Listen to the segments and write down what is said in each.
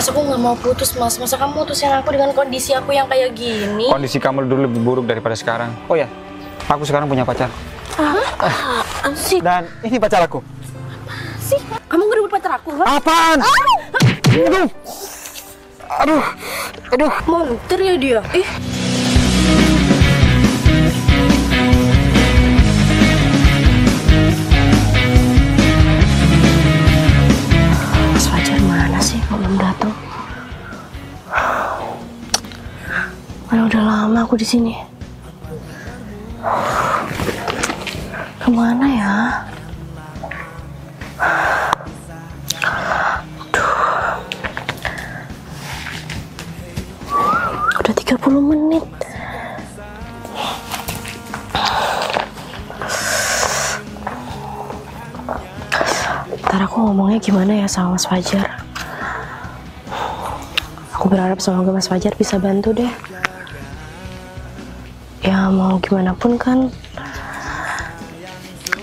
Mas, aku nggak mau putus, Mas. Masa kamu putusin aku dengan kondisi aku yang kayak gini? Kondisi kamu dulu lebih buruk daripada sekarang. Oh ya, aku sekarang punya pacar. Apaan sih? Dan ini pacar aku. Sih, kamu ngerebut pacar aku, kan? Apaan? Aduh. Aduh. Aduh. Montir ya dia. Ih. Mas Fajar mana sih kok belum datang? Udah lama aku di sini. Kemana ya? Udah 30 menit. Ntar aku ngomongnya gimana ya sama Mas Fajar. Aku berharap semoga Mas Fajar bisa bantu deh. Ya mau gimana pun kan,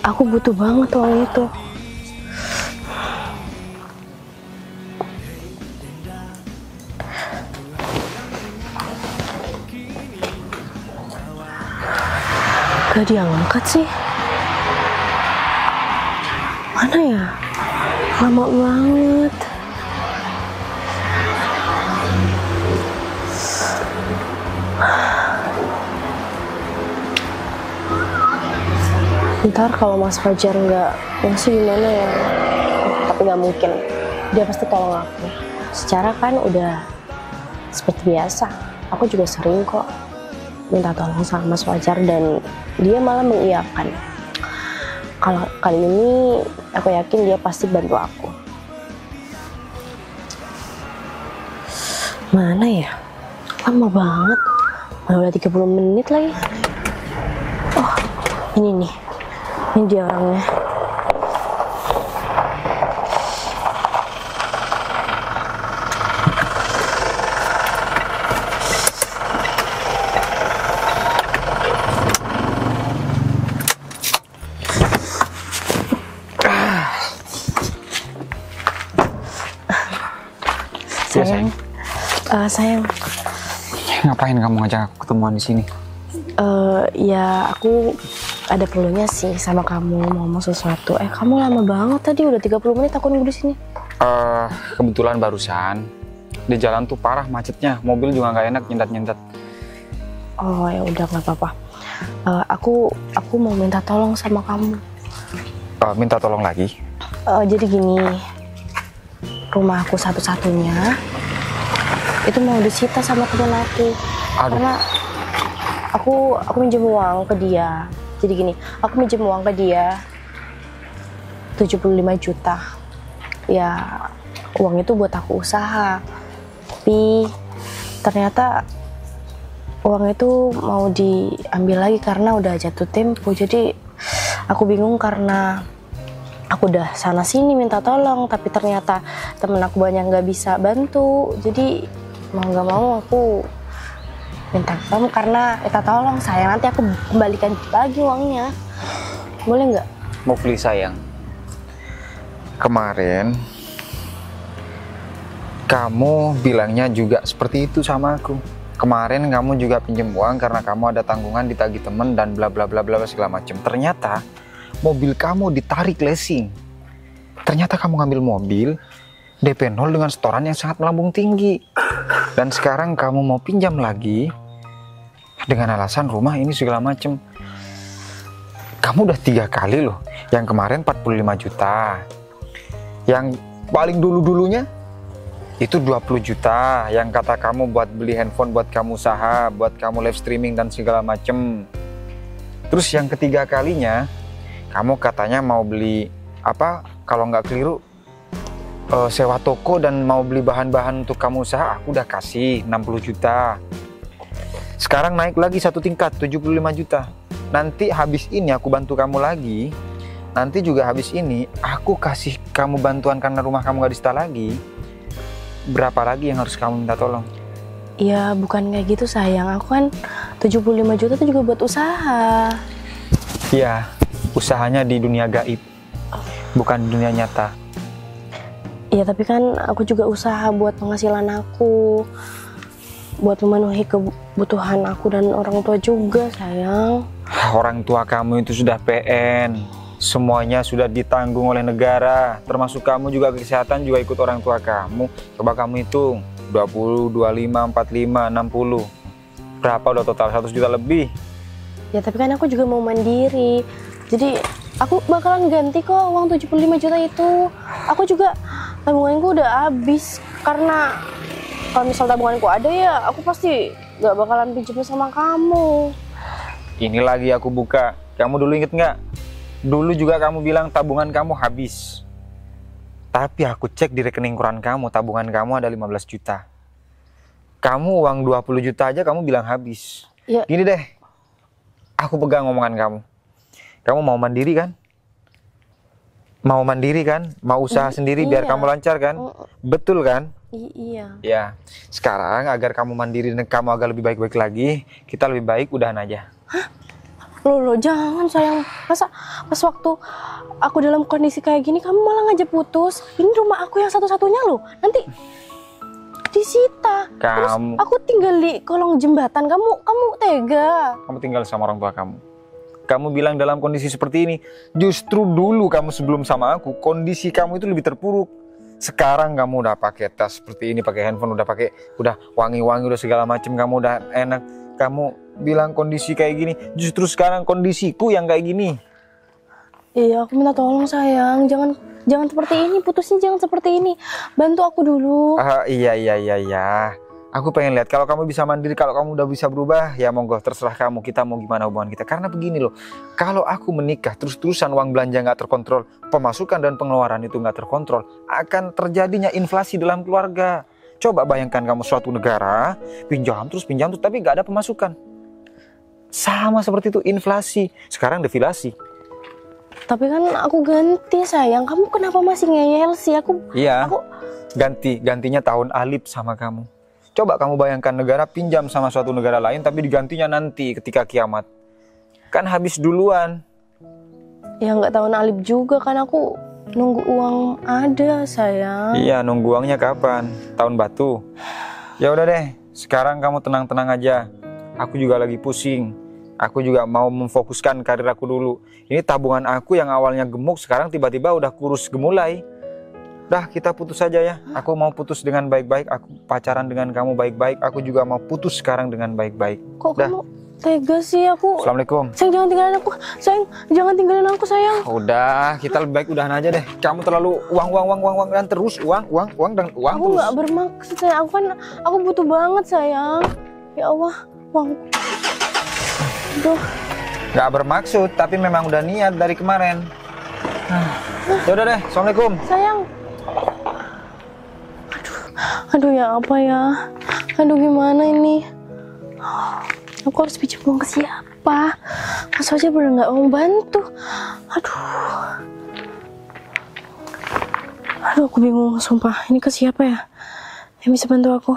aku butuh banget uang itu. Gak diangkat sih. Mana ya? Lama banget. Ntar kalau Mas Fajar nggak ngasih gimana ya? Tapi nggak mungkin. Dia pasti tolong aku. Secara kan udah seperti biasa. Aku juga sering kok minta tolong sama Mas Fajar dan dia malah mengiyakan. Kalau kali ini aku yakin dia pasti bantu aku. Mana ya? Lama banget. Udah 30 menit lagi. Oh, ini nih. Ini dia orangnya. Sayang. Sayang. Ngapain kamu ngajak aku ketemuan di sini? Ya aku ada perlunya sih sama kamu, mau ngomong sesuatu. Kamu lama banget tadi, udah 30 menit aku nunggu di sini. Kebetulan barusan di jalan tuh parah macetnya, mobil juga nggak enak nyendat-nyendat. Oh ya udah nggak apa-apa. Aku mau minta tolong sama kamu. Minta tolong lagi? Jadi gini, rumah aku satu-satunya itu mau disita sama temen aku. Aduh. Karena aku minjem uang ke dia. Jadi gini, aku minjem uang ke dia 75 juta. Ya, uang itu buat aku usaha. Tapi ternyata uang itu mau diambil lagi karena udah jatuh tempo. Jadi aku bingung karena aku udah sana sini minta tolong, tapi ternyata temen aku banyak nggak bisa bantu. Jadi mau nggak mau aku minta ke kamu karena minta tolong sayang, nanti aku kembalikan lagi uangnya. Boleh nggak? Mufli sayang, kemarin kamu bilangnya juga seperti itu sama aku. Kemarin kamu juga pinjam uang karena kamu ada tanggungan ditagih temen dan bla bla bla bla segala macam. Ternyata mobil kamu ditarik leasing. Ternyata kamu ngambil mobil DP 0 dengan setoran yang sangat melambung tinggi. Dan sekarang kamu mau pinjam lagi dengan alasan rumah ini segala macam. Kamu udah 3 kali loh. Yang kemarin 45 juta. Yang paling dulu-dulunya itu 20 juta. Yang kata kamu buat beli handphone, buat kamu usaha, buat kamu live streaming dan segala macam. Terus yang ketiga kalinya kamu katanya mau beli apa, kalau nggak keliru sewa toko dan mau beli bahan-bahan untuk kamu usaha. Aku udah kasih 60 juta. Sekarang naik lagi satu tingkat 75 juta. Nanti habis ini aku bantu kamu lagi. Nanti juga habis ini aku kasih kamu bantuan karena rumah kamu nggak disita lagi. Berapa lagi yang harus kamu minta tolong? Ya bukan kayak gitu sayang. Aku kan 75 juta itu juga buat usaha. Iya, usahanya di dunia gaib, bukan di dunia nyata. Ya tapi kan aku juga usaha buat penghasilan aku, buat memenuhi kebutuhan aku dan orang tua juga sayang. Orang tua kamu itu sudah PN, semuanya sudah ditanggung oleh negara, termasuk kamu juga kesehatan juga ikut orang tua kamu. Coba kamu hitung 20, 25, 45, 60, berapa udah total? 100 juta lebih. Ya tapi kan aku juga mau mandiri, jadi aku bakalan ganti kok uang 75 juta itu. Aku juga tabunganku udah habis, karena kalau misal tabunganku ada ya aku pasti gak bakalan pinjam sama kamu. Ini lagi aku buka, kamu dulu inget nggak? Dulu juga kamu bilang tabungan kamu habis, tapi aku cek di rekening koran kamu, tabungan kamu ada 15 juta. Kamu uang 20 juta aja kamu bilang habis. Ya. Gini deh, aku pegang omongan kamu. Kamu mau mandiri kan? Mau mandiri kan? Mau usaha sendiri biar iya. kamu lancar kan? Betul kan? Iya. Ya, sekarang agar kamu mandiri dan kamu agak lebih baik-baik lagi, kita lebih baik udahan aja. Loh, jangan sayang. Masa pas waktu aku dalam kondisi kayak gini kamu malah ngajak putus? Ini rumah aku yang satu-satunya loh. Nanti disita. Terus aku tinggal di kolong jembatan. Kamu tega. Kamu tinggal sama orang tua kamu. Kamu bilang dalam kondisi seperti ini. Justru dulu kamu sebelum sama aku, kondisi kamu itu lebih terpuruk. Sekarang kamu udah pakai tas seperti ini, pakai handphone, udah wangi-wangi, udah segala macam, kamu udah enak. Kamu bilang kondisi kayak gini, justru sekarang kondisiku yang kayak gini. Iya, aku minta tolong sayang, jangan seperti ini, putusnya jangan seperti ini. Bantu aku dulu. Iya. Aku pengen lihat kalau kamu bisa mandiri, kalau kamu udah bisa berubah, ya monggo terserah kamu. Kita mau gimana hubungan kita. Karena begini loh, kalau aku menikah terus-terusan uang belanja nggak terkontrol, pemasukan dan pengeluaran itu nggak terkontrol, akan terjadinya inflasi dalam keluarga. Coba bayangkan kamu suatu negara, pinjam terus, tapi nggak ada pemasukan. Sama seperti itu inflasi. Sekarang deflasi. Tapi kan aku ganti sayang, kamu kenapa masih ngeyel sih? Iya, gantinya tahun alip sama kamu. Coba kamu bayangkan negara pinjam sama suatu negara lain, tapi digantinya nanti ketika kiamat. Kan habis duluan. Ya nggak tahun alip juga kan, aku nunggu uang ada sayang. Iya, nunggu uangnya kapan? Tahun batu. Ya udah deh, sekarang kamu tenang-tenang aja. Aku juga lagi pusing. Aku juga mau memfokuskan karir aku dulu. Ini tabungan aku yang awalnya gemuk, sekarang tiba-tiba udah kurus gemulai. Dah, kita putus saja ya. Aku mau putus dengan baik-baik. Aku pacaran dengan kamu baik-baik. Aku juga mau putus sekarang dengan baik-baik. Kok kamu tega sih? Assalamualaikum. Sayang, jangan tinggalin aku. Sayang, jangan tinggalin aku sayang. Udah, kita lebih baik udahan aja deh. Kamu terlalu uang dan terus uang dan uang aku terus. Nggak bermaksud sayang. Aku butuh banget sayang. Ya Allah, uang. Aduh. Nggak bermaksud, tapi memang udah niat dari kemarin. Ya udah deh. Assalamualaikum. Sayang. Aduh ya apa ya? Aduh gimana ini? Aku harus pinjam uang ke siapa? Mas aja bener nggak mau bantu. Aduh aku bingung sumpah. Ini ke siapa ya? Yang bisa bantu aku?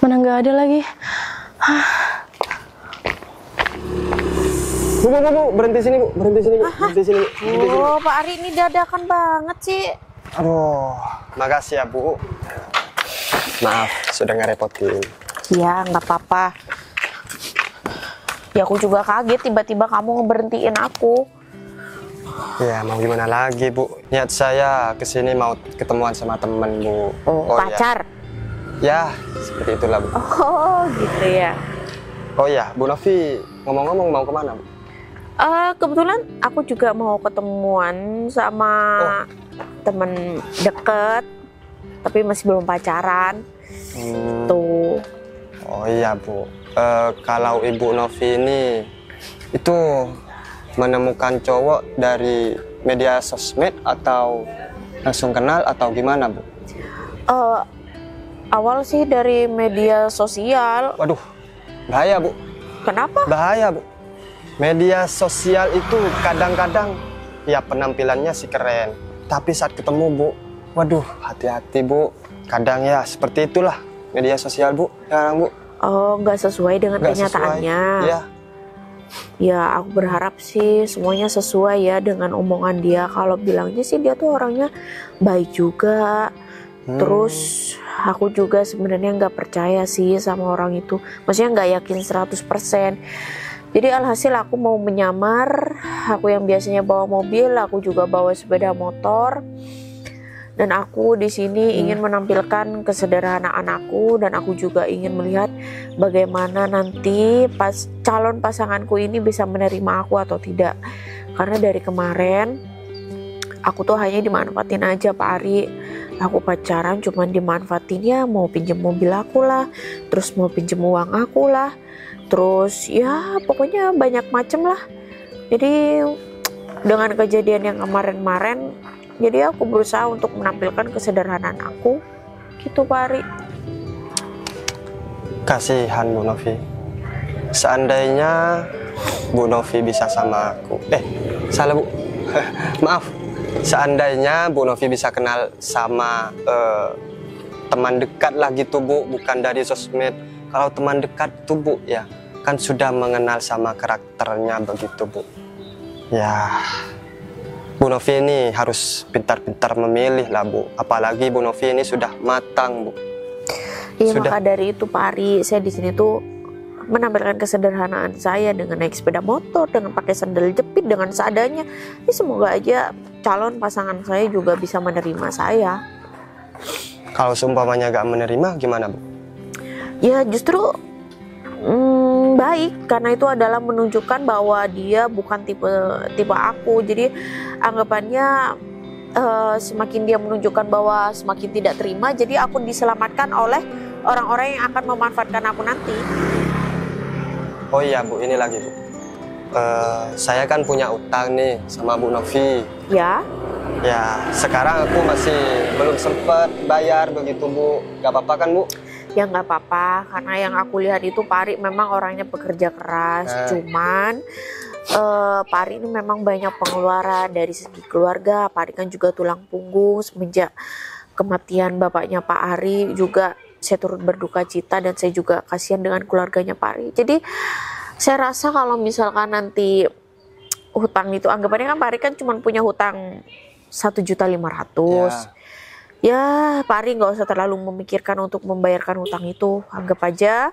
Mana nggak ada lagi? Bu, berhenti sini bu. Oh, Pak Ari ini dadakan banget sih. Aduh, makasih ya bu. Maaf, sudah ngerepotin. Ya, nggak apa-apa. Ya, aku juga kaget tiba-tiba kamu ngeberhentiin aku. Ya, mau gimana lagi bu. Niat saya kesini mau ketemuan sama temen bu. Oh pacar? Ya, seperti itulah bu. Oh, gitu ya. Oh ya, Bu Novi, ngomong-ngomong mau kemana bu? Kebetulan aku juga mau ketemuan sama temen deket, tapi masih belum pacaran. Tuh. Oh iya bu, kalau Ibu Novi ini itu menemukan cowok dari media sosmed atau langsung kenal atau gimana bu? Awal sih dari media sosial. Waduh, bahaya bu. Kenapa? Bahaya bu. Media sosial itu kadang-kadang ya penampilannya sih keren, tapi saat ketemu bu, waduh hati-hati bu. Kadang ya seperti itulah media sosial bu sekarang bu. Oh, nggak sesuai dengan kenyataannya. Iya. Ya aku berharap sih semuanya sesuai ya dengan omongan dia. Kalau bilangnya sih dia tuh orangnya baik juga. Terus aku juga sebenarnya nggak percaya sih sama orang itu. Maksudnya nggak yakin 100%. Jadi alhasil aku mau menyamar. Aku yang biasanya bawa mobil, aku juga bawa sepeda motor. Dan aku di sini ingin menampilkan kesederhanaan aku, dan aku juga ingin melihat bagaimana nanti pas calon pasanganku ini bisa menerima aku atau tidak. Karena dari kemarin aku tuh hanya dimanfaatin aja Pak Ari. Aku pacaran cuman dimanfaatin, ya mau pinjem mobil aku lah, terus mau pinjem uang aku lah, terus ya pokoknya banyak macem lah. Jadi dengan kejadian yang kemarin-kemarin, jadi aku berusaha untuk menampilkan kesederhanaan aku gitu Pak Ari. Kasihan Bu Novi. Seandainya Bu Novi bisa sama aku. Salah Bu. Maaf. Seandainya Bu Novi bisa kenal sama teman dekat lah gitu Bu, bukan dari sosmed. Kalau teman dekat tuh Bu ya, kan sudah mengenal sama karakternya begitu Bu. Ya, Bu Novi ini harus pintar-pintar memilih lah Bu. Apalagi Bu Novi ini sudah matang Bu. Iya, maka dari itu Pak Ari, saya di sini tuh menampilkan kesederhanaan saya dengan naik sepeda motor, dengan pakai sandal jepit, dengan seadanya. Ini semoga aja calon pasangan saya juga bisa menerima saya. Kalau seumpamanya gak menerima gimana Bu? Ya justru baik, karena itu adalah menunjukkan bahwa dia bukan tipe aku. Jadi anggapannya semakin dia menunjukkan bahwa semakin tidak terima, jadi aku diselamatkan oleh orang-orang yang akan memanfaatkan aku nanti. Oh iya Bu, ini lagi Bu. Saya kan punya utang nih sama Bu Novi. Ya. Ya, sekarang aku masih belum sempat bayar begitu Bu. Gak apa-apa kan Bu? Ya nggak apa-apa, karena yang aku lihat itu Pak Ari memang orangnya pekerja keras. Cuman Pak Ari ini memang banyak pengeluaran dari segi keluarga. Pak Ari kan juga tulang punggung semenjak kematian bapaknya Pak Ari juga. Saya turut berduka cita dan saya juga kasihan dengan keluarganya Pak Ari. Jadi saya rasa kalau misalkan nanti hutang itu, anggapannya kan Pak Ari kan cuma punya hutang 1.500.000. Ya Pak Ari nggak usah terlalu memikirkan untuk membayarkan hutang itu. Anggap aja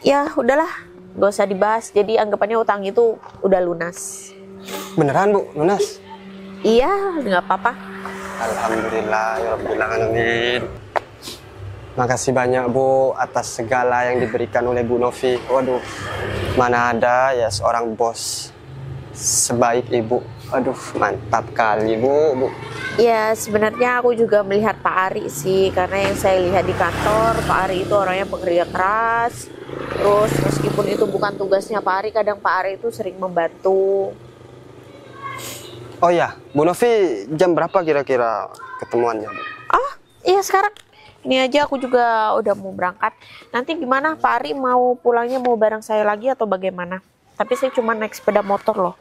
ya udahlah, nggak usah dibahas. Jadi anggapannya hutang itu udah lunas. Beneran Bu, lunas? Iya, nggak apa-apa. Alhamdulillah ya Rabbil Alamin. Makasih banyak Bu atas segala yang diberikan oleh Bu Novi. Waduh, mana ada ya seorang bos sebaik Ibu. Aduh, mantap kali Bu. Ya sebenarnya aku juga melihat Pak Ari sih, karena yang saya lihat di kantor Pak Ari itu orangnya pekerja keras. Terus meskipun itu bukan tugasnya Pak Ari, kadang Pak Ari itu sering membantu. Oh ya, Bu Novi jam berapa kira-kira ketemuannya Bu? Oh iya, sekarang ini aja aku juga udah mau berangkat. Nanti gimana Pak Ari mau pulangnya, mau bareng saya lagi atau bagaimana? Tapi saya cuma naik sepeda motor loh.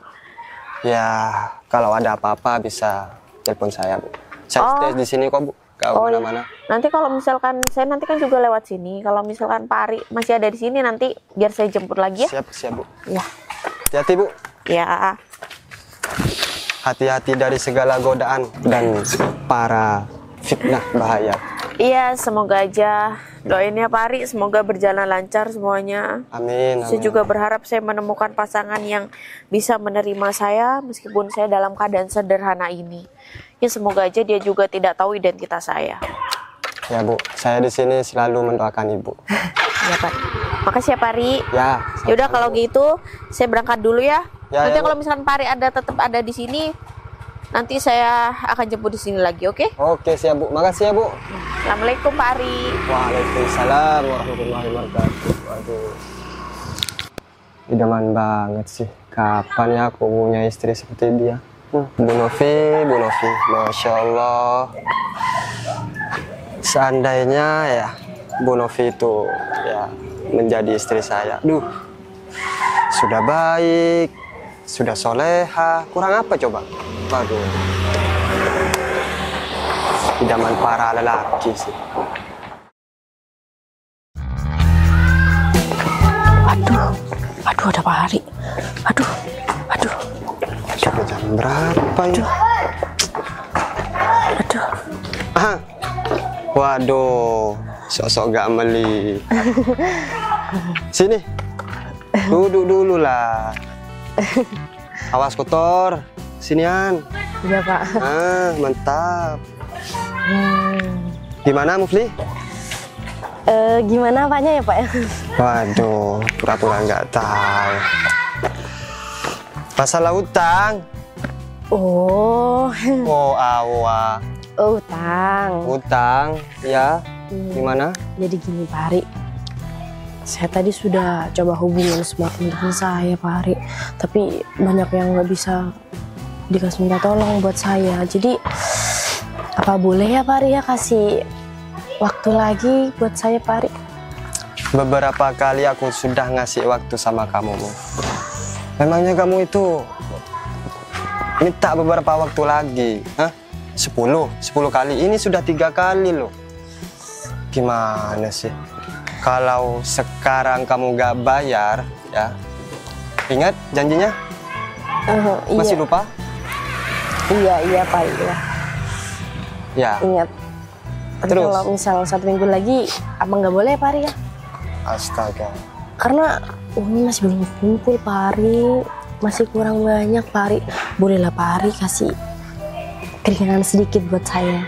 Ya, kalau ada apa-apa bisa telepon saya Bu. Saya stay di sini kok Bu, gak kemana-mana. Iya. Nanti kalau misalkan saya nanti kan juga lewat sini. Kalau misalkan Pak Ari masih ada di sini, nanti biar saya jemput lagi ya. Siap Bu. Ya. Hati-hati Bu. Ya. Hati-hati dari segala godaan dan para fitnah bahaya. Iya, semoga aja. Doain ya Pak Ari, semoga berjalan lancar semuanya. Amin. Saya juga berharap saya menemukan pasangan yang bisa menerima saya meskipun saya dalam keadaan sederhana ini. Ya semoga aja dia juga tidak tahu identitas saya. Ya Bu, saya di sini selalu mendoakan Ibu. Ya Pak. Makasih ya Pak Ari. Ya. Yaudah kalau gitu saya berangkat dulu ya. Nanti Bu. kalau misalkan Pak Ari tetap ada di sini, nanti saya akan jemput di sini lagi, oke? Oke, siap Bu. Makasih ya Bu. Assalamualaikum Pak Ari. Waalaikumsalam warahmatullahi wabarakatuh. Aduh, idaman banget sih. Kapan ya aku punya istri seperti dia? Bu Novi, Masya Allah. Seandainya ya Bu Novi itu ya menjadi istri saya. Duh, sudah baik, sudah soleha, kurang apa coba? Waduh, idaman para lelaki sih. Aduh ada Pak Apa ini? Aduh. Ah. Waduh, sok-sok gak meli. Sini. Duduk dulu lah. Awas kotor. Sinian. Iya Pak. Ah, mantap. Gimana Mufli? Gimana apanya ya Pak ya? Waduh, pura-pura nggak tahu. Masalah utang. Oh. Oh, awa. Oh, utang. Utang, ya. Gimana? Jadi gini Pak Ari, saya tadi sudah coba hubungin semua teman-teman saya Pak Ari, tapi banyak yang nggak bisa dikasih minta tolong buat saya. Jadi apa boleh ya Pak Ari ya kasih waktu lagi buat saya Pak Ari? Beberapa kali aku sudah ngasih waktu sama kamu, Mu. Memangnya kamu itu minta beberapa waktu lagi, hah? 10 kali, ini sudah 3 kali loh. Gimana sih? Kalau sekarang kamu gak bayar, ya, ingat janjinya? Masih Iya. lupa? Iya Pak, iya. Ya, Ingat. Tapi Terus? kalau misal 1 minggu lagi, apa nggak boleh Pak Ari ya? astaga. Karena uangnya masih belum kumpul Pak Ari, masih kurang banyak Pak Ari. Bolehlah Pak Ari kasih keringanan sedikit buat saya.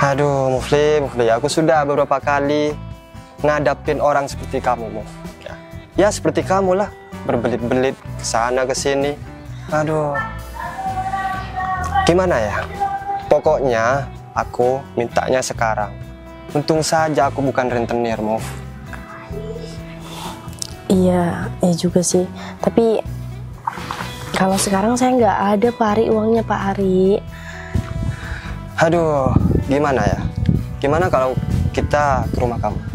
Aduh, Mufli, aku sudah beberapa kali ngadapin orang seperti kamu, Muf. Ya, seperti kamu lah, berbelit-belit ke sana ke sini. Aduh. Gimana ya? Pokoknya aku mintanya sekarang. Untung saja aku bukan rentenir, Muf. Iya juga sih. Tapi kalau sekarang saya nggak ada Pak Ari uangnya Pak Ari. Aduh, gimana ya? Gimana kalau kita ke rumah kamu? Buat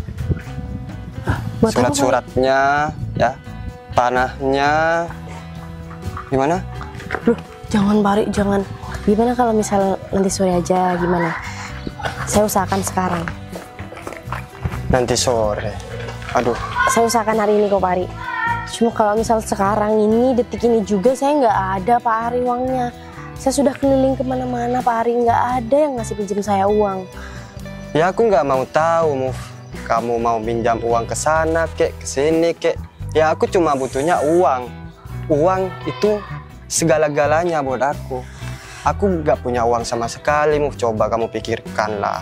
apa, Pak Ari? Surat-suratnya, ya, tanahnya, gimana? Loh, jangan Pak Ari, jangan. Gimana kalau misal nanti sore aja, gimana? Saya usahakan sekarang. Nanti sore. Aduh, Saya usahakan hari ini kok Pak Ari. Cuma kalau misal sekarang ini, detik ini juga saya nggak ada Pak Ari uangnya. Saya sudah keliling kemana-mana Pak Ari, nggak ada yang ngasih pinjam saya uang. ya aku nggak mau tahu, Muf. Kamu mau pinjam uang ke sana, kek, ke sini, kek. Ya aku cuma butuhnya uang. Uang itu segala-galanya buat aku. Aku nggak punya uang sama sekali, Muf. Coba kamu pikirkan lah.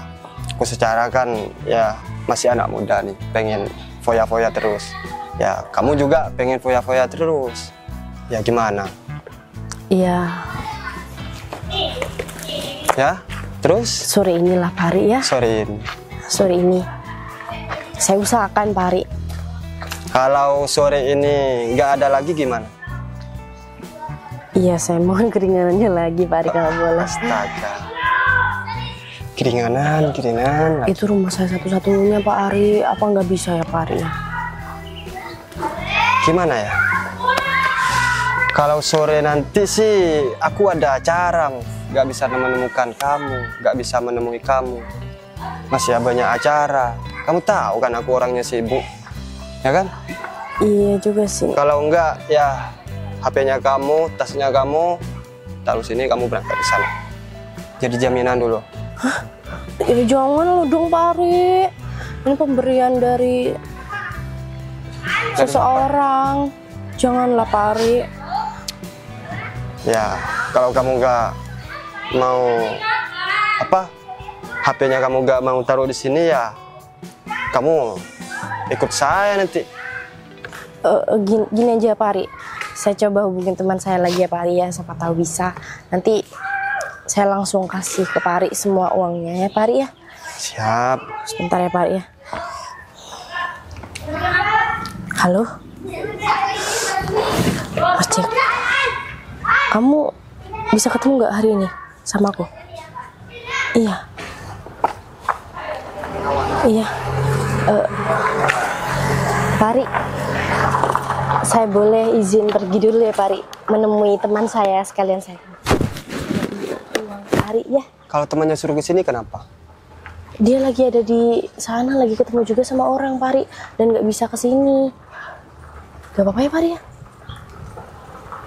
Aku secara kan ya masih anak muda nih, pengen foya-foya terus. Ya kamu juga pengen foya-foya terus. Ya gimana? Iya, Ya, terus sore inilah Pak Ari ya. sorry. Sore ini. Saya usahakan Pak Ari. Kalau sore ini nggak ada lagi gimana? Iya, saya mohon keringanannya lagi Pak Ari kalau boleh. Astaga. Keringanan. Itu rumah saya satu-satunya Pak Ari. Apa nggak bisa ya Pak Ari? Gimana ya? Kalau sore nanti sih aku ada acara, nggak bisa menemukan kamu, nggak bisa menemui kamu. Masih banyak acara. Kamu tahu kan aku orangnya sibuk, ya kan? Iya juga sih. Kalau enggak ya HP-nya kamu, tasnya kamu, taruh sini, kamu berangkat ke sana. Jadi jaminan dulu. Ya jangan lo dong Pak Ari. Ini pemberian dari seseorang. Janganlah Pak Ari. Ya, kalau kamu nggak mau HP-nya kamu nggak mau taruh di sini ya, kamu ikut saya nanti. Gini aja Pak Ari. Saya coba hubungin teman saya lagi ya Pak Ari ya. Siapa tahu bisa. Nanti saya langsung kasih ke Pak Ari semua uangnya ya Pak Ari ya. Siap. Sebentar ya Pak Ari ya. Halo? Mas Cek, kamu bisa ketemu nggak hari ini sama aku? Iya. Iya. Pak Ari, saya boleh izin pergi dulu ya Pak Ari, menemui teman saya sekalian saya. Uang Pak Ari ya. Kalau temannya suruh ke sini kenapa? Dia lagi ada di sana, lagi ketemu juga sama orang Pak Ari, dan nggak bisa ke sini. Gak apa-apa ya Pak Ari ya?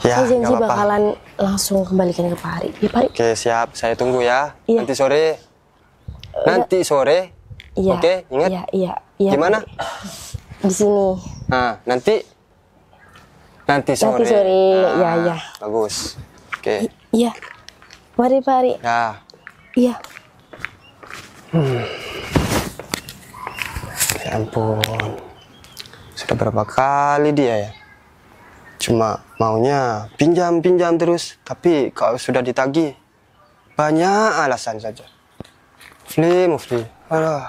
Ya, Saya janji nggak apa-apa. bakalan langsung kembalikan ke Pak Hari. Ya Pak Hari? Oke, siap. Saya tunggu ya. Iya. Nanti sore. Nanti sore. Iya. Oke, ingat? Iya, iya. Iya, Gimana? Pak Hari. Di sini. Nah, nanti sore. Nanti sore, Nah, ya, ya. Bagus. Oke. Iya. Mari Pak Hari. Ya. Iya. Ya ampun. Sudah berapa kali dia ya? Cuma maunya pinjam terus. Tapi kalau sudah ditagih, banyak alasan saja. Mufli. Aduh.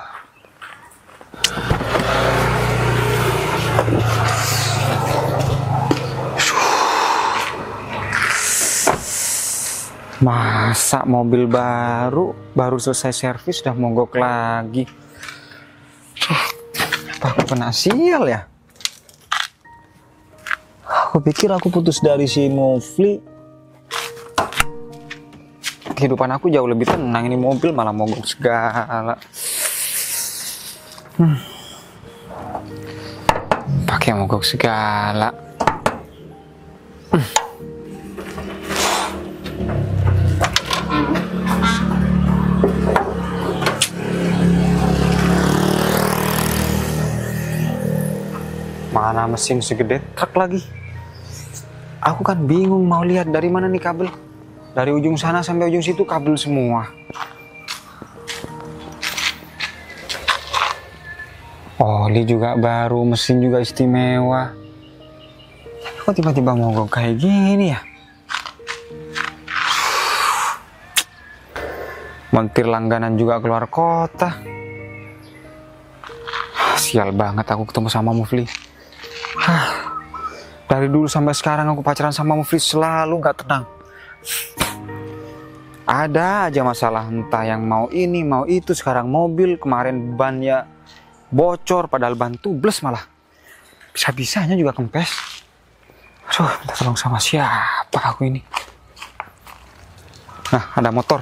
Masa mobil baru selesai servis udah mogok lagi. Apa aku kena sial ya? Aku pikir aku putus dari si Mufli. Kehidupan aku jauh lebih tenang, ini mobil malah mogok segala. Pakai mogok segala. Mana mesin segede truk lagi. Aku kan bingung mau lihat dari mana nih kabel. Dari ujung sana sampai ujung situ kabel semua. Oli juga baru, mesin juga istimewa. Kok tiba-tiba mogok kayak gini ya? Montir langganan juga keluar kota. Sial banget aku ketemu sama Mufli. Dari dulu sampai sekarang aku pacaran sama Mufli selalu gak tenang. Ada aja masalah, entah yang mau ini mau itu. Sekarang mobil, kemarin bannya bocor padahal ban tubles malah. Bisa-bisanya juga kempes. Aduh, minta tolong sama siapa aku ini. Nah, ada motor.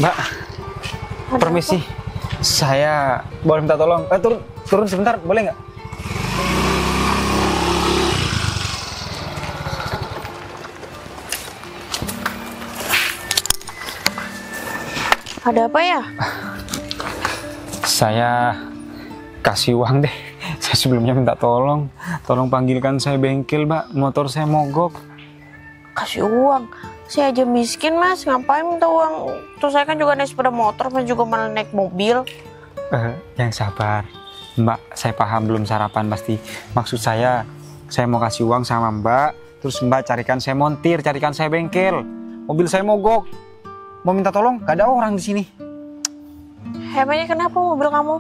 Mbak, permisi. Saya boleh minta tolong? Turun sebentar, boleh nggak? Ada apa ya? Saya kasih uang deh. Saya sebelumnya minta tolong. Tolong panggilkan saya bengkel, Mbak. Motor saya mogok. Kasih uang? Saya aja miskin mas, ngapain minta uang? Terus saya kan juga naik sepeda motor, mas juga malah naik mobil. Yang sabar, Mbak. Saya paham belum sarapan pasti. Maksud saya mau kasih uang sama Mbak. Terus Mbak carikan saya montir, carikan saya bengkel. Mobil saya mogok. Mau minta tolong? Gak ada orang di sini. Emangnya kenapa mobil kamu?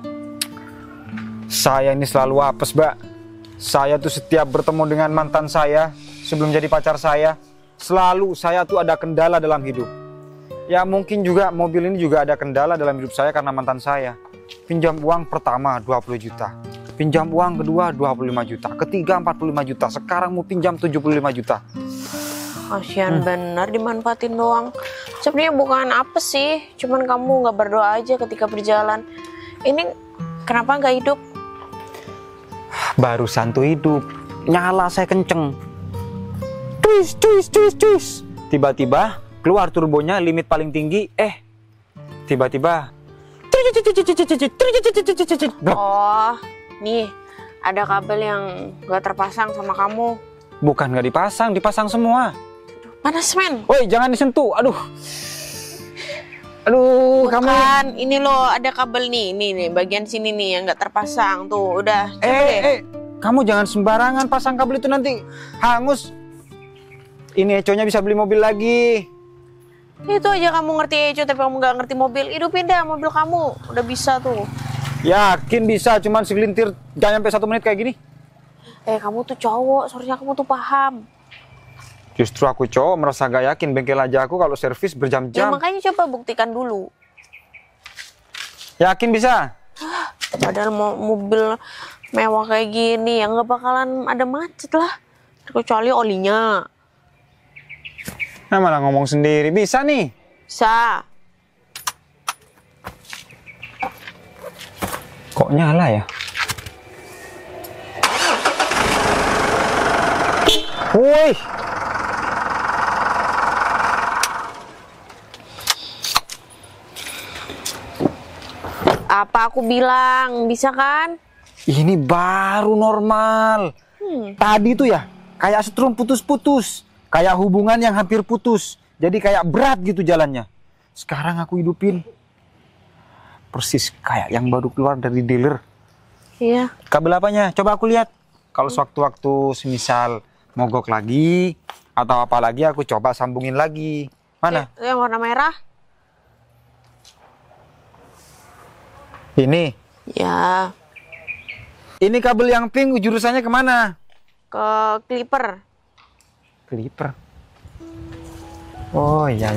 Saya ini selalu apes, Mbak. Saya tuh setiap bertemu dengan mantan saya sebelum jadi pacar saya, selalu saya tuh ada kendala dalam hidup. Ya mungkin juga mobil ini juga ada kendala dalam hidup saya karena mantan saya. Pinjam uang pertama 20 juta. Pinjam uang kedua 25 juta. Ketiga 45 juta. Sekarang mau pinjam 75 juta. Kasian bener dimanfaatin doang. Sebenarnya bukan apa sih, cuman kamu nggak berdoa aja ketika berjalan. Ini kenapa nggak hidup? Barusan tuh hidup. Nyala saya kenceng. Cus. Tiba-tiba keluar turbonya limit paling tinggi. Tiba-tiba. Oh, nih ada kabel yang nggak terpasang sama kamu. Bukan nggak dipasang, dipasang semua. Panas men. Woi, jangan disentuh. Aduh, kamu. Bukan, ini loh ada kabel nih bagian sini nih yang nggak terpasang tuh. Udah. Kamu jangan sembarangan pasang kabel itu nanti hangus. Ini econya bisa beli mobil lagi. Itu aja kamu ngerti eco tapi kamu nggak ngerti mobil. Hidupin dah mobil kamu, udah bisa tuh. Yakin bisa, cuman segelintir, jangan sampai 1 menit kayak gini. Kamu tuh cowok, seharusnya kamu tuh paham. Justru aku cowok merasa gak yakin bengkel aja aku kalau servis Ya berjam-jam. makanya coba buktikan dulu. Yakin bisa? Padahal mobil mewah kayak gini ya nggak bakalan ada macet lah. Kecuali olinya. Nah malah ngomong sendiri, bisa nih. Bisa. Kok nyala ya? Woi. Apa aku bilang, bisa kan? Ini baru normal. Tadi tuh ya, kayak setrum putus-putus. Kayak hubungan yang hampir putus. Jadi kayak berat gitu jalannya. Sekarang aku hidupin persis kayak yang baru keluar dari dealer. Iya. Kabel apanya? Coba aku lihat. Kalau sewaktu-waktu semisal mogok lagi atau apa lagi, aku coba sambungin lagi. Mana? Yang warna merah? Ini. Ya, Ini kabel yang pink jurusannya kemana? ke clipper. Clipper. Oh iya.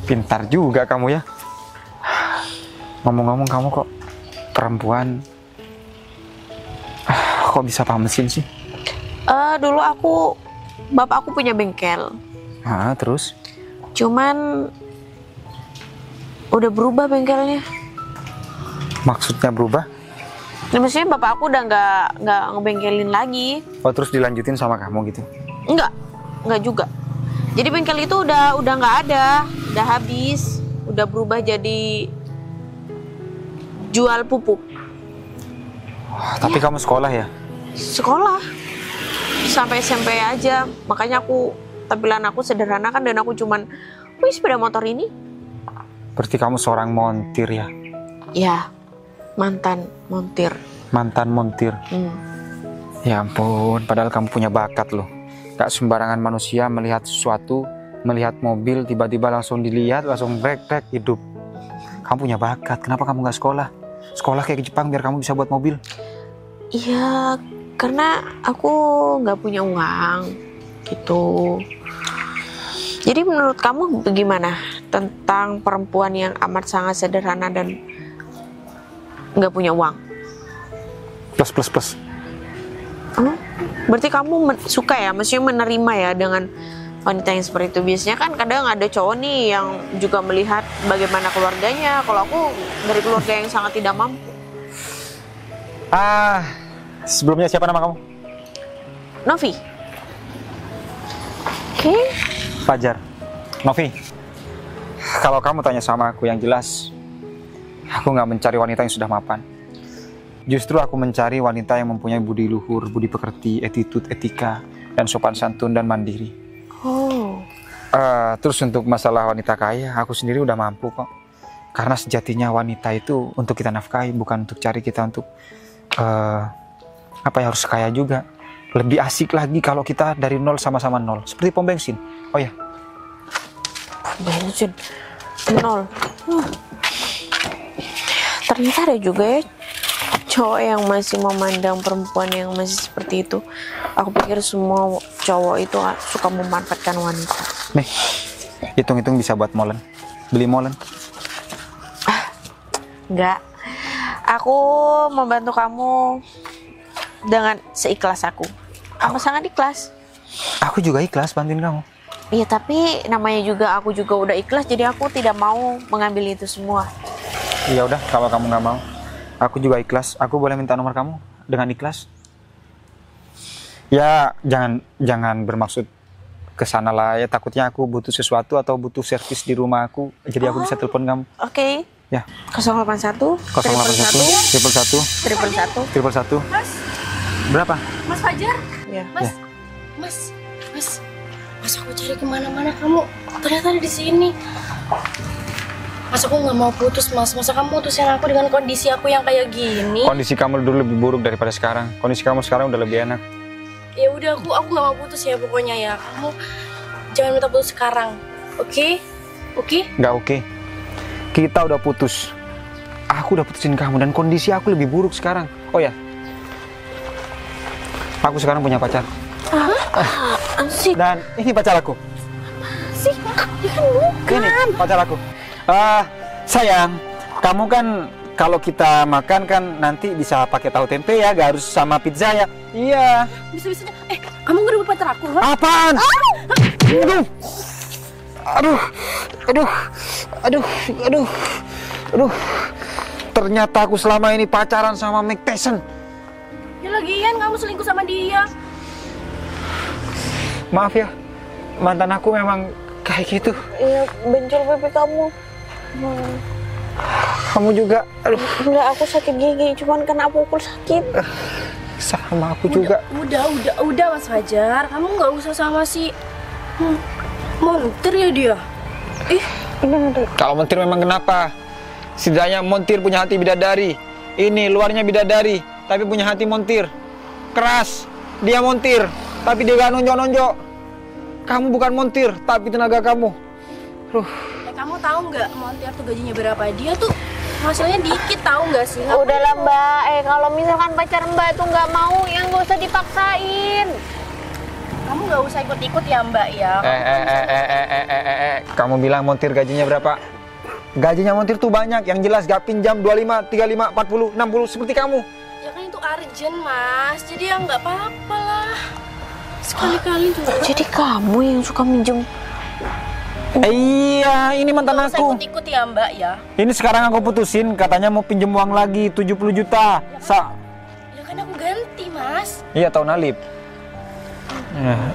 Pintar juga kamu ya. Ngomong-ngomong, kamu kok perempuan kok bisa paham mesin sih? Dulu bapak aku punya bengkel. Terus? Cuman udah berubah bengkelnya. Maksudnya berubah? Nah, maksudnya bapak aku udah nggak ngebengkelin lagi. Oh, terus dilanjutin sama kamu gitu? Enggak juga. Jadi bengkel itu udah nggak ada, udah habis, udah berubah jadi jual pupuk. Tapi kamu sekolah ya? Sekolah sampai SMP aja, makanya tampilan aku sederhana kan, dan aku cuman sepeda motor ini. Berarti kamu seorang montir ya? Ya, mantan montir. Ya ampun, padahal kamu punya bakat loh. Gak sembarangan manusia melihat sesuatu, melihat mobil, tiba-tiba langsung dilihat, langsung brek hidup. Kamu punya bakat, kenapa kamu gak sekolah? Sekolah kayak di Jepang biar kamu bisa buat mobil. Iya, karena aku nggak punya uang gitu. Jadi menurut kamu bagaimana tentang perempuan yang amat sangat sederhana dan nggak punya uang? Plus. Berarti kamu suka ya, maksudnya menerima ya dengan wanita yang seperti itu. Biasanya kan kadang ada cowok nih yang juga melihat bagaimana keluarganya. Kalau aku dari keluarga yang sangat tidak mampu. Sebelumnya siapa nama kamu? Novi. Oke. Fajar. Novi, kalau kamu tanya sama aku, yang jelas aku nggak mencari wanita yang sudah mapan. Justru aku mencari wanita yang mempunyai budi luhur, budi pekerti, attitude, etika, dan sopan santun dan mandiri. Oh. Terus untuk masalah wanita kaya, aku sendiri udah mampu kok. Karena sejatinya wanita itu untuk kita nafkahi, bukan untuk cari kita untuk harus kaya juga. Lebih asik lagi kalau kita dari nol sama-sama nol, seperti pom bensin. Oh ya, bensin nol. Ternyata ada juga ya cowok yang masih memandang perempuan yang masih seperti itu. Aku pikir semua cowok itu suka memanfaatkan wanita. Nih, hitung-hitung bisa buat molen. Beli molen. Enggak. Aku membantu kamu dengan seikhlas aku. Kamu sangat ikhlas. Aku juga ikhlas bantuin kamu. Iya, tapi namanya juga aku juga udah ikhlas, jadi aku tidak mau mengambil itu semua. Ya udah, kalau kamu nggak mau, aku juga ikhlas. Aku boleh minta nomor kamu dengan ikhlas? Ya, jangan bermaksud kesana lah ya. Takutnya aku butuh sesuatu atau butuh servis di rumah aku, jadi aku bisa telepon kamu. Oke. Ya. 081 111 111 Mas, Berapa? Mas Fajar. Ya. Mas, aku cari kemana-mana kamu ternyata ada di sini. Mas, aku nggak mau putus, Mas. Masa kamu putusin aku dengan kondisi aku yang kayak gini? Kondisi kamu dulu lebih buruk daripada sekarang. Kondisi kamu sekarang udah lebih enak. Ya udah, aku nggak mau putus ya pokoknya ya. Kamu jangan minta putus sekarang, oke? Oke? Nggak oke. Kita udah putus. Aku udah putusin kamu dan kondisi aku lebih buruk sekarang. Oh ya, aku sekarang punya pacar. Sih. Dan ini pacar aku. Sih, Ini pacar aku. Sayang, kamu kan kalau kita makan kan nanti bisa pakai tahu tempe ya, gak harus sama pizza ya. Iya. Bisa-bisanya. Kamu nggak dapat pacar aku? Apaan? Aduh. Ternyata aku selama ini pacaran sama Mike Tyson. Ya lagian kamu selingkuh sama dia. Maaf ya, mantan aku memang kayak gitu. Iya, bencol pipi kamu. Kamu juga, aduh, Enggak, aku sakit gigi, cuman kena pukul sakit. sama aku juga. Udah Mas Fajar, kamu nggak usah sama si montir ya dia. Kalau montir memang kenapa? Setidaknya montir punya hati bidadari. Ini luarnya bidadari, tapi punya hati montir. Keras, dia montir, tapi dia gak nonjok-nonjok. Kamu bukan montir, tapi tenaga kamu. Kamu tahu nggak montir tuh gajinya berapa? Dia tuh hasilnya dikit, tahu nggak sih? Udah lah Mbak, kalau misalkan pacar Mbak itu nggak mau, yang nggak usah dipaksain. Kamu nggak usah ikut-ikut ya Mbak ya. Kamu bilang montir gajinya berapa? Gajinya montir tuh banyak, yang jelas gak pinjam 25, 35, 40, 60 seperti kamu. Ya kan itu urgent Mas, jadi ya nggak apa-apa lah. Sekali-kali juga. Jadi kamu yang suka minjem? Iya, ini mantan Nggak usah aku. ikut-ikut ya Mbak ya. Ini sekarang aku putusin, katanya mau pinjem uang lagi 70 juta. Ya kan aku ganti Mas. Iya, tahun Alip.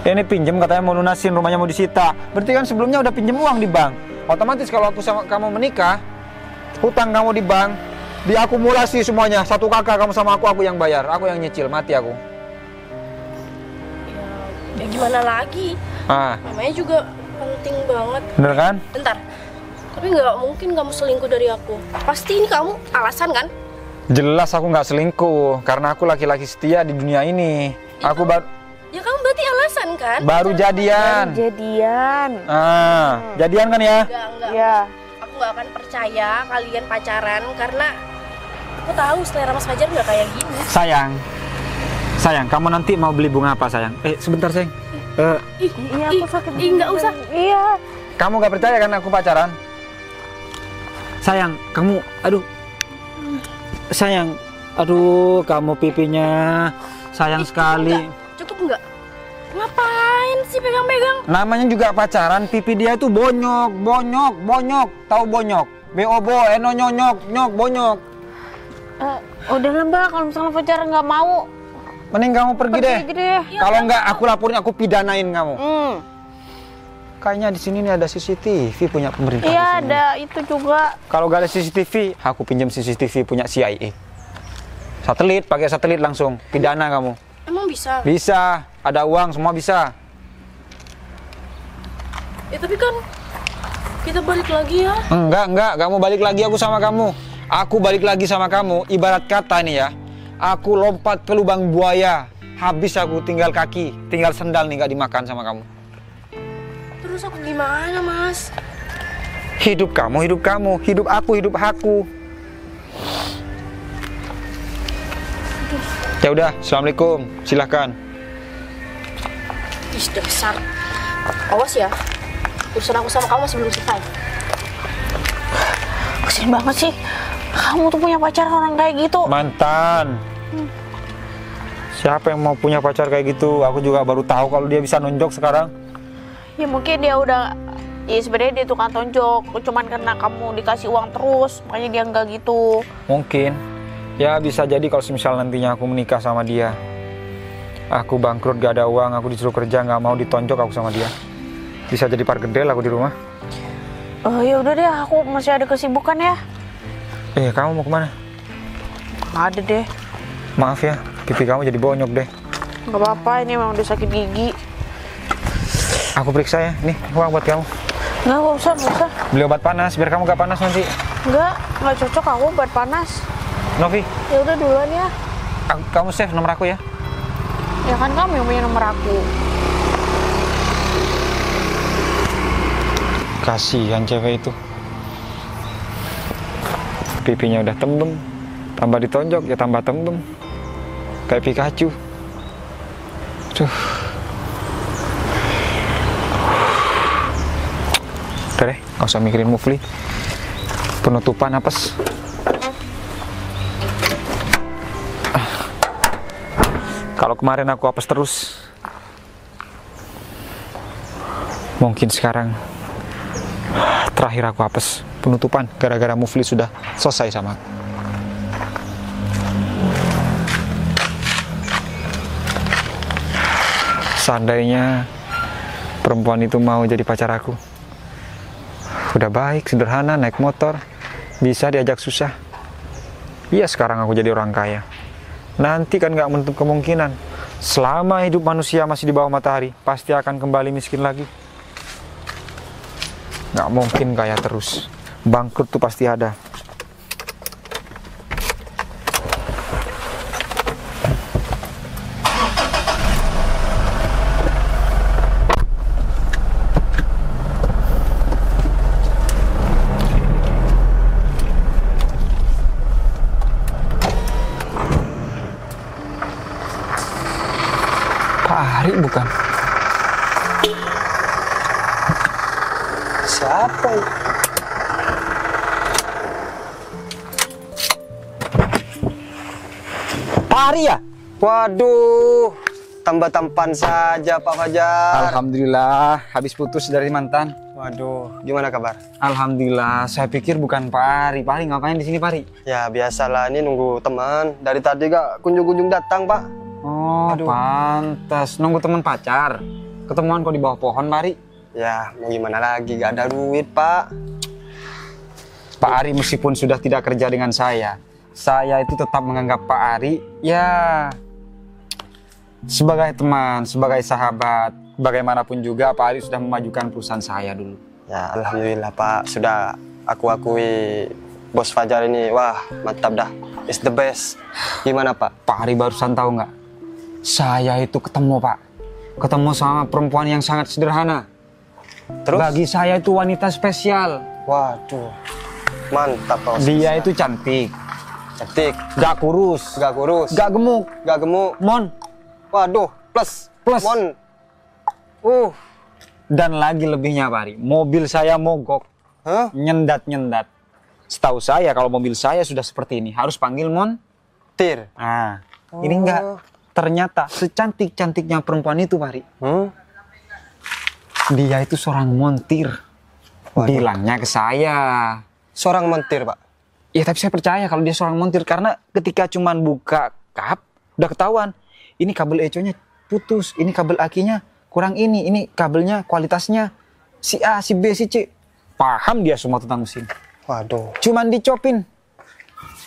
Ini pinjem katanya mau lunasin, rumahnya mau disita. Berarti kan sebelumnya udah pinjem uang di bank. Otomatis kalau aku sama kamu menikah, hutang kamu di bank diakumulasi semuanya. Satu kakak kamu sama aku yang bayar, aku yang nyicil, mati aku. Ya gimana lagi? Namanya juga penting banget. Bener kan? Bentar. Tapi nggak mungkin kamu selingkuh dari aku. Pasti ini kamu alasan kan? Jelas aku nggak selingkuh, karena aku laki-laki setia di dunia ini. Aku Ya kamu berarti alasan kan? baru jadian. Jadian kan ya? Enggak. Ya. Aku nggak akan percaya kalian pacaran karena aku tahu selera Mas Fajar nggak kayak gini. Sayang, kamu nanti mau beli bunga apa sayang? Sebentar sayang. Iya, aku sakit. Nggak usah. Iya. Kamu nggak percaya kan aku pacaran? Sayang, kamu, sayang, kamu pipinya sayang sekali. Cukup nggak? Ngapain sih pegang-pegang? Namanya juga pacaran, pipi dia tuh bonyok. Tahu bonyok? B-O-B-O, eno nyok, bonyok. Udah lah Mbak, kalau misalnya pacaran nggak mau, Mending kamu pergi deh. Kalau nggak, aku laporin, aku pidanain kamu. Kayaknya di sini nih ada CCTV punya pemerintah. Iya, di sini. ada itu juga. Kalau nggak ada CCTV, aku pinjam CCTV punya CIA. Satelit, pakai satelit langsung. Pidana kamu. Emang bisa? Bisa, ada uang, semua bisa. Ya tapi kan kita balik lagi ya. Enggak, kamu balik lagi, aku sama kamu. Aku balik lagi sama kamu, ibarat kata nih ya. Aku lompat ke lubang buaya, habis aku tinggal kaki, tinggal sendal nih gak dimakan sama kamu. Terus aku gimana Mas? Hidup kamu, hidup aku. Ya udah, assalamualaikum, silahkan. Ih, dasar. Awas ya, urusan aku sama kamu masih belum selesai. Kesini banget sih. Kamu tuh punya pacar orang kayak gitu. Mantan. Siapa yang mau punya pacar kayak gitu? Aku juga baru tahu kalau dia bisa nonjok sekarang. Ya mungkin dia udah, ya sebenarnya dia tukang tonjok, cuman karena kamu dikasih uang terus, makanya dia nggak gitu. Mungkin. Ya bisa jadi kalau misal nantinya aku menikah sama dia. Aku bangkrut, gak ada uang, aku disuruh kerja, gak mau ditonjok aku sama dia. Bisa jadi pargedel aku di rumah. Ya udah deh, aku masih ada kesibukan ya. Kamu mau kemana? Ada deh. Maaf ya, pipi kamu jadi bonyok deh. Gak apa-apa, ini memang udah sakit gigi. Aku periksa ya, nih uang buat kamu. Nggak usah. Beli obat panas, biar kamu gak panas nanti. Nggak cocok aku buat panas. Novi, Ya udah duluan ya. kamu save nomor aku ya. Ya kan kamu yang punya nomor aku. Kasihan cewek itu. Pipinya udah tembem, tambah ditonjok ya tambah tembem. Kayak Pikachu. Udah deh, gak usah mikirin Mufli. Penutupan apes. Kalau kemarin aku apes terus, mungkin sekarang terakhir aku apes. Penutupan gara-gara Mufli sudah selesai sama aku. Seandainya perempuan itu mau jadi pacar aku. Udah baik, sederhana, naik motor, bisa diajak susah. Iya, sekarang aku jadi orang kaya. Nanti kan gak menutup kemungkinan, selama hidup manusia masih di bawah matahari, pasti akan kembali miskin lagi. Gak mungkin kaya terus. Bangkrut tuh pasti ada. Hari bukan? Siapa ya? Hari ya? Waduh, tambah tampan saja Pak Fajar. Alhamdulillah, habis putus dari mantan. Waduh, gimana kabar? Alhamdulillah, saya pikir bukan Pak Ari. Pak Ari ngapain di sini Pak Ari? Ya biasalah, ini nunggu teman. Dari tadi gak kunjung-kunjung datang Pak. Oh, Aduh. pantas. Nunggu teman pacar. Ketemuan kok di bawah pohon Pak Ari? Ya mau gimana lagi, gak ada duit Pak. Pak Ari meskipun sudah tidak kerja dengan saya itu tetap menganggap Pak Ari ya sebagai teman, sebagai sahabat. Bagaimanapun juga Pak Ari sudah memajukan perusahaan saya dulu. Ya alhamdulillah Pak, sudah aku akui bos Fajar ini, wah mantap dah, it's the best. Gimana Pak? Pak Ari barusan tahu nggak? Saya itu ketemu Pak, ketemu sama perempuan yang sangat sederhana. Terus? Bagi saya itu wanita spesial. Waduh, mantap Pak. Dia itu cantik, cantik, gak kurus, gak kurus, gak gemuk, gak gemuk. mon. Waduh, plus, mon. Dan lagi lebihnya Pak Ari, mobil saya mogok, Hah? nyendat-nyendat. Setahu saya kalau mobil saya sudah seperti ini harus panggil montir. Nah, ini enggak. Ternyata secantik-cantiknya perempuan itu Pak Ari, dia itu seorang montir. Waduh. Bilangnya ke saya. Seorang montir Pak? Ya tapi saya percaya kalau dia seorang montir, karena ketika cuman buka kap udah ketahuan. Ini kabel econya putus, ini kabel akinya kurang, ini kabelnya kualitasnya si A, si B, si C. Paham dia semua tentang mesin. Waduh. Cuman dicopin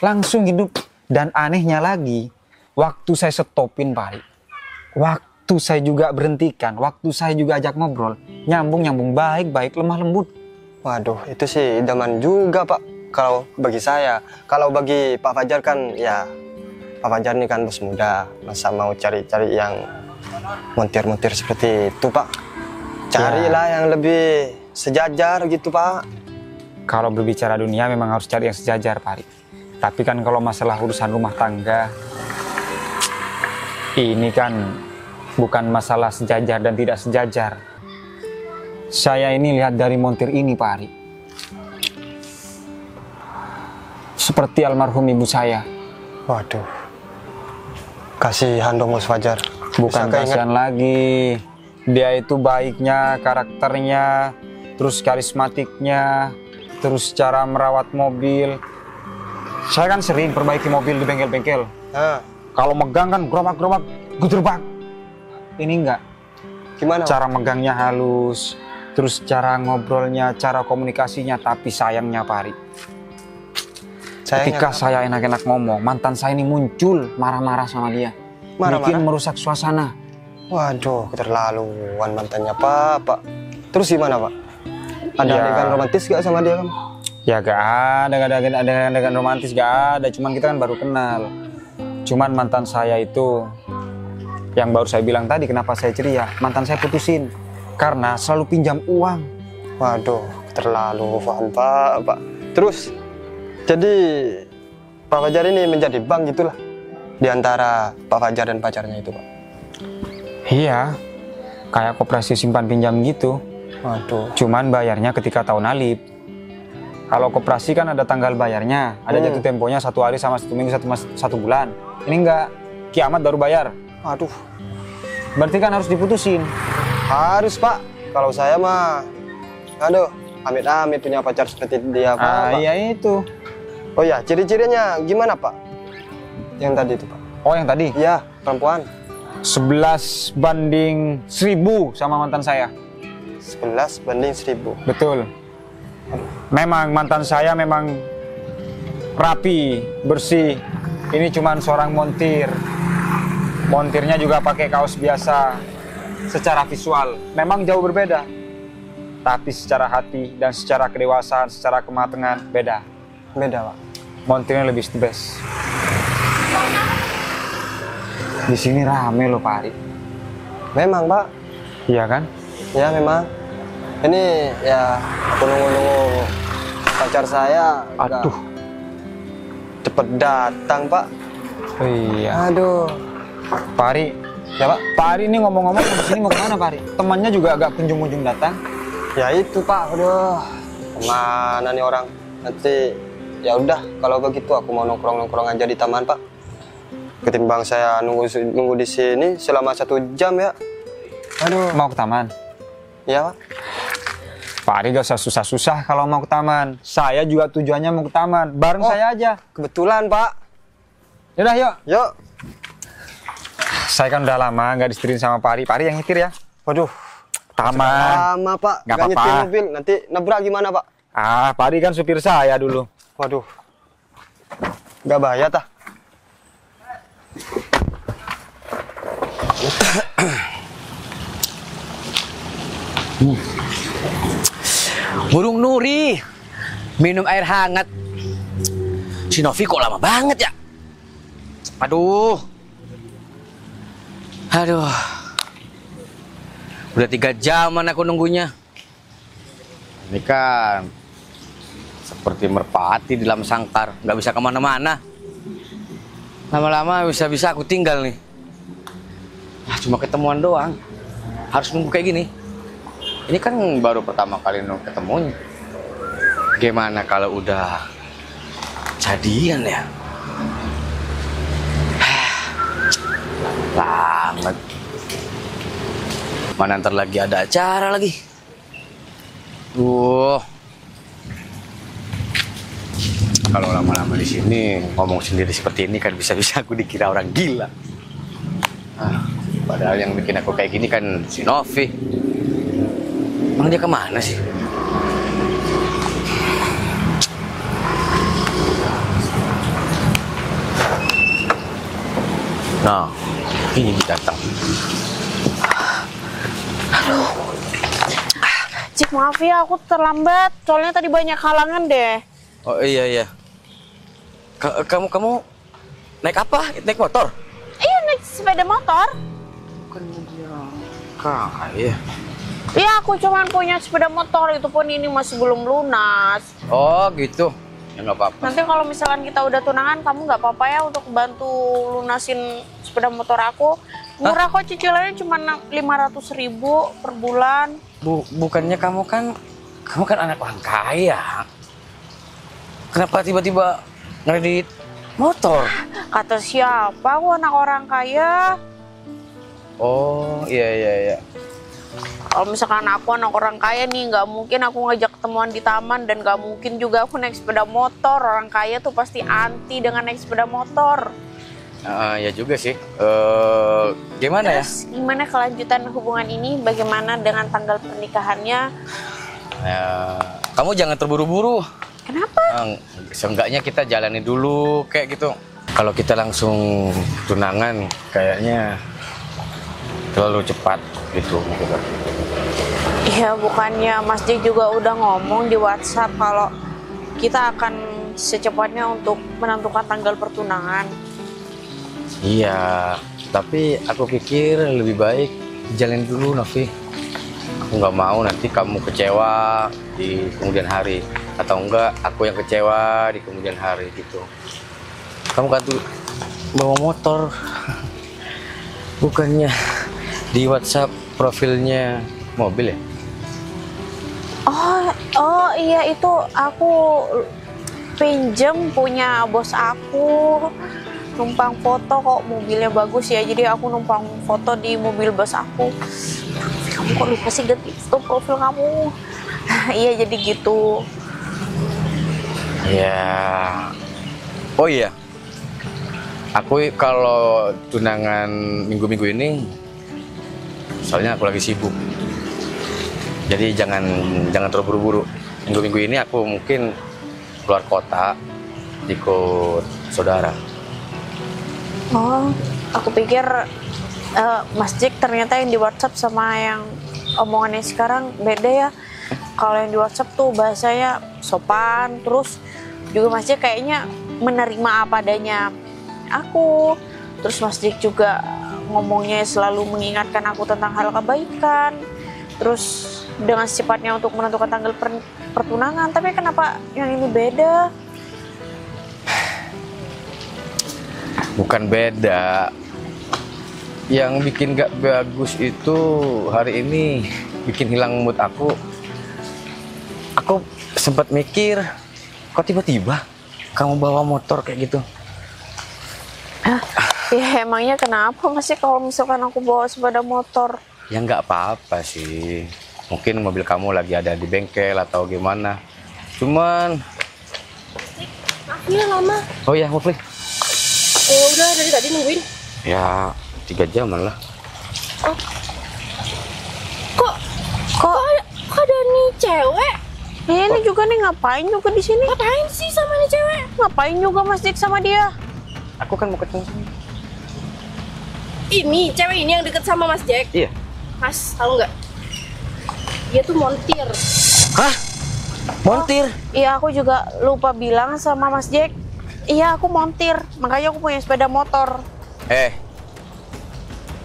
langsung hidup. Dan anehnya lagi, waktu saya stopin Pak Ari, waktu saya juga berhentikan, waktu saya juga ajak ngobrol, nyambung baik, lemah lembut. Waduh, itu sih idaman juga Pak. Kalau bagi saya, kalau bagi Pak Fajar kan ya, Pak Fajar ini kan bos muda, masa mau cari-cari yang montir-montir seperti itu Pak. Carilah yang lebih sejajar gitu Pak. Kalau berbicara dunia memang harus cari yang sejajar Pak Ari. Tapi kan kalau masalah urusan rumah tangga, ini kan bukan masalah sejajar dan tidak sejajar. Saya ini lihat dari montir ini Pak Ari, seperti almarhum ibu saya. Waduh, kasihan dong Bos Fajar. Bukan kasihan lagi, dia itu baiknya, karakternya, terus karismatiknya, terus cara merawat mobil. Saya kan sering perbaiki mobil di bengkel-bengkel. Kalau megang kan gerobak-gerobak, guderbak. Ini enggak. Gimana? Cara megangnya halus, terus cara ngobrolnya, cara komunikasinya. Tapi sayangnya Pak Ari, ketika saya enak-enak ngomong, mantan saya ini muncul marah-marah sama dia. Bikin merusak suasana. Waduh, keterlaluan mantannya Pak. Terus gimana Pak? Ada adegan romantis gak sama dia kamu? Ya gak ada adegan romantis, gak ada. Cuman kita kan baru kenal. Cuman mantan saya itu, yang baru saya bilang tadi kenapa saya ceria, mantan saya putusin karena selalu pinjam uang. Waduh, keterlaluan Pak. Terus, jadi Pak Fajar ini menjadi bank gitulah di antara Pak Fajar dan pacarnya itu Pak? Iya, kayak koperasi simpan pinjam gitu. Waduh. Cuman bayarnya ketika tahun alif. Kalau koperasi kan ada tanggal bayarnya, ada jatuh temponya 1 hari sama 1 minggu, 1 bulan. Ini enggak, kiamat baru bayar. Aduh. Berarti kan harus diputusin. Harus Pak. Kalau saya mah, aduh, amit-amit punya pacar seperti dia Pak. Iya itu. Oh ya, ciri-cirinya gimana Pak? Yang tadi itu Pak? Oh yang tadi? Iya, perempuan. 11 banding 1000 sama mantan saya. 11 banding 1000. Betul. Memang mantan saya memang rapi, bersih. Ini cuman seorang montir. Montirnya juga pakai kaos biasa. Secara visual memang jauh berbeda. Tapi secara hati dan secara kedewasaan, secara kematangan beda. Beda, Pak. Montirnya lebih the best. Di sini rame loh Pak Ari. Memang, Pak. Iya kan? Ya, memang. Ini ya aku nunggu-nunggu pacar saya. Aduh. Cepet datang, Pak. Oh, iya. Aduh. Pak Ari. Ya, Pak. Pak Ari ini ngomong-ngomong di sini mau kemana Pak Ari? Temannya juga agak kunjung-kunjung datang. Ya itu, Pak. Aduh. Kemana nih orang? Nanti ya udah kalau begitu aku mau nongkrong-nongkrong aja di taman, Pak. Ketimbang saya nunggu di sini selama 1 jam ya. Aduh. Mau ke taman? Ya, Pak. Pak Ari gak usah susah-susah kalau mau ke taman. Saya juga tujuannya mau ke taman. Bareng saya aja. Kebetulan, Pak. Yaudah yuk. Yuk. Saya kan udah lama nggak disetirin sama Pak Ari. Pak Ari yang nyetir ya. Waduh. Taman. Lama, Pak. Nggak Nggak nyetir apa-apa. mobil. Nanti nabrak gimana, Pak? Ah, Pak Ari kan supir saya dulu. Waduh. Nggak bahaya, tah? Burung Nuri, minum air hangat. Si Novi kok lama banget ya? Aduh. Udah 3 jaman aku nunggunya. Ini kan seperti merpati di dalam sangkar, nggak bisa kemana-mana. Lama-lama bisa-bisa aku tinggal nih. Cuma ketemuan doang. Harus nunggu kayak gini. Ini kan baru pertama kali ketemunya. Gimana kalau udah jadian ya? Banget. Mana ntar lagi ada acara lagi. Kalau lama-lama di sini ngomong sendiri seperti ini kan bisa-bisa aku dikira orang gila. Padahal yang bikin aku kayak gini kan si Novi. Emang dia kemana sih? Nah, ini dia datang. Cik, maaf ya, aku terlambat. Soalnya tadi banyak halangan deh. Oh iya. Kamu naik apa? Naik motor? Iya, naik sepeda motor. Bukan dia kaya. Iya, aku cuman punya sepeda motor. Itu pun ini masih belum lunas. Oh gitu. Ya nggak apa-apa. Nanti kalau misalkan kita udah tunangan, kamu nggak apa-apa ya untuk bantu lunasin sepeda motor aku. Murah kok, cicilannya cuma 500.000 per bulan. Bukannya kamu kan anak orang kaya. Kenapa tiba-tiba ngredit motor? Kata siapa? Aku anak orang kaya. Oh iya. Kalau misalkan aku anak orang kaya nih, nggak mungkin aku ngajak ketemuan di taman, dan nggak mungkin juga aku naik sepeda motor. Orang kaya tuh pasti anti dengan naik sepeda motor. Ya juga sih. Gimana ya? Terus gimana kelanjutan hubungan ini? Bagaimana dengan tanggal pernikahannya? Kamu jangan terburu-buru. Kenapa? Seenggaknya kita jalani dulu kayak gitu. Kalau kita langsung tunangan kayaknya terlalu cepat gitu. Iya, bukannya Mas J juga udah ngomong di WhatsApp kalau kita akan secepatnya untuk menentukan tanggal pertunangan. Iya, tapi aku pikir lebih baik jalin dulu, Novi. Aku nggak mau nanti kamu kecewa di kemudian hari, atau enggak aku yang kecewa di kemudian hari gitu. Kamu kan tuh bawa motor, bukannya di WhatsApp profilnya mobil ya? Oh iya, itu aku pinjem punya bos aku. Numpang foto kok, mobilnya bagus ya, jadi aku numpang foto di mobil bos aku. Kamu kok lupa sih itu profil kamu? Iya, jadi gitu. Ya. Oh iya. Aku kalau tunangan minggu-minggu ini, soalnya aku lagi sibuk. Jadi jangan terburu-buru. Minggu-minggu ini aku mungkin keluar kota ikut saudara. Oh, aku pikir Mas Jack ternyata yang di WhatsApp sama yang omongannya sekarang beda ya. Kalau yang di WhatsApp tuh bahasanya sopan, terus juga Mas Jack kayaknya menerima apa adanya aku. Terus Mas Jack juga ngomongnya selalu mengingatkan aku tentang hal kebaikan. Terus dengan secepatnya untuk menentukan tanggal pertunangan. Tapi kenapa yang ini beda? Bukan beda. Yang bikin gak bagus itu hari ini bikin hilang mood aku. Aku sempat mikir, kok tiba-tiba kamu bawa motor kayak gitu? Ya emangnya kenapa masih kalau misalkan aku bawa sepeda motor? Ya nggak apa-apa sih. Mungkin mobil kamu lagi ada di bengkel atau gimana. Cuman... Maaf ya lama. Oh ya, Mufli. Oh, udah dari tadi nungguin. Ya, 3 jam lah. Oh. Kok ada nih cewek? Ini juga nih ngapain juga di sini? Ngapain sih sama nih cewek? Ngapain juga Mas Jack sama dia? Aku kan mau ketemu. Ini cewek ini yang deket sama Mas Jack. Iya. Mas, tahu nggak? Dia tuh montir. Hah? Montir? Iya, aku juga lupa bilang sama Mas Jack. Iya, aku montir. Makanya aku punya sepeda motor.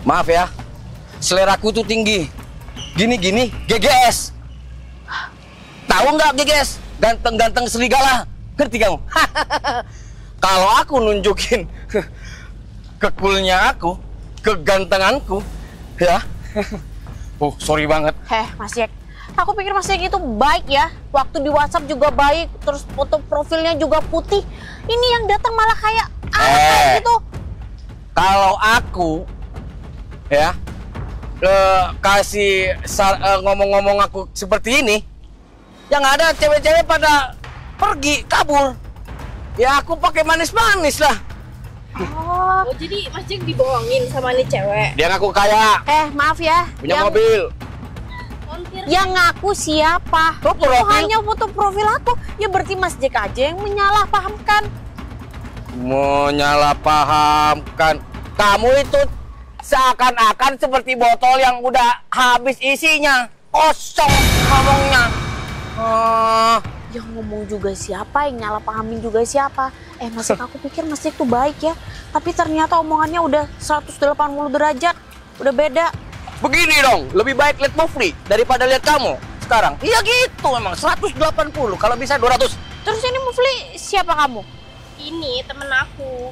Maaf ya. Seleraku tuh tinggi. Gini-gini, GGS. Tahu nggak GGS? Ganteng-ganteng serigala. Ngerti kamu? Kalau aku nunjukin kekulnya aku, kegantenganku, ya. Oh, sorry banget. Mas Jack. Aku pikir Mas Jack itu baik ya. Waktu di WhatsApp juga baik. Terus foto profilnya juga putih. Ini yang datang malah kayak apa gitu. Kalau aku, ya, kasih ngomong-ngomong aku seperti ini, yang ada cewek-cewek pada pergi, kabur. Ya aku pakai manis-manis lah. Oh, jadi Mas Jack dibohongin sama nih cewek. Dia ngaku kaya, Maaf ya. punya mobil. Montir. Yang ngaku siapa? Foto Itu profil. hanya foto profil aku. Ya berarti Mas Jack aja yang menyalahpahamkan. Menyalahpahamkan. Kamu itu seakan-akan seperti botol yang udah habis isinya. Kosong ngomongnya. Yang ngomong juga siapa, yang nyalahpahamin juga siapa. Mas Jack, aku pikir Mas Jack tuh baik ya. Tapi ternyata omongannya udah 180 derajat. Udah beda. Begini dong, lebih baik lihat Mufli daripada lihat kamu sekarang. Iya gitu memang, 180, kalau bisa 200. Terus ini Mufli siapa kamu? Ini temen aku.